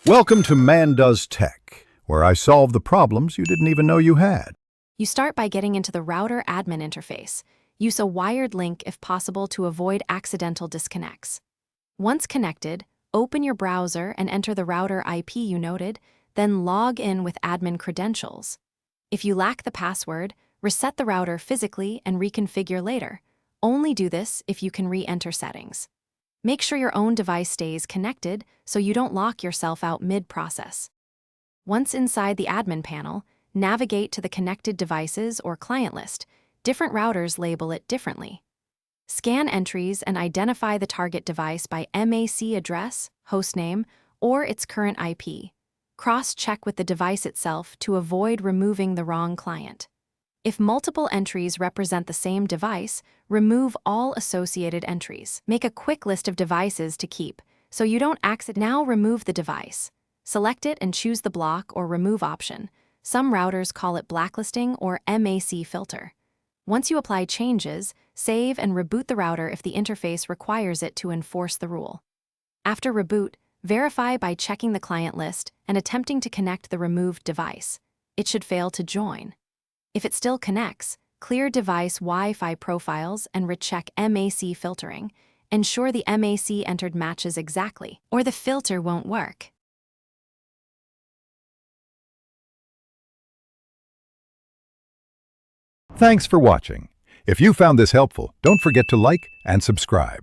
Welcome to Man Does Tech, where I solve the problems you didn't even know you had. You start by getting into the router admin interface. Use a wired link if possible to avoid accidental disconnects. Once connected, open your browser and enter the router IP you noted, then log in with admin credentials. If you lack the password, reset the router physically and reconfigure later. Only do this if you can re-enter settings. Make sure your own device stays connected so you don't lock yourself out mid-process. Once inside the admin panel, navigate to the connected devices or client list. Different routers label it differently. Scan entries and identify the target device by MAC address, hostname, or its current IP. Cross-check with the device itself to avoid removing the wrong client. If multiple entries represent the same device, remove all associated entries. Make a quick list of devices to keep, so you don't accidentally. Now remove the device. Select it and choose the block or remove option. Some routers call it blacklisting or MAC filter. Once you apply changes, save and reboot the router if the interface requires it to enforce the rule. After reboot, verify by checking the client list and attempting to connect the removed device. It should fail to join. If it still connects, clear device Wi-Fi profiles and recheck MAC filtering. Ensure the MAC entered matches exactly, or the filter won't work. Thanks for watching. If you found this helpful, don't forget to like and subscribe.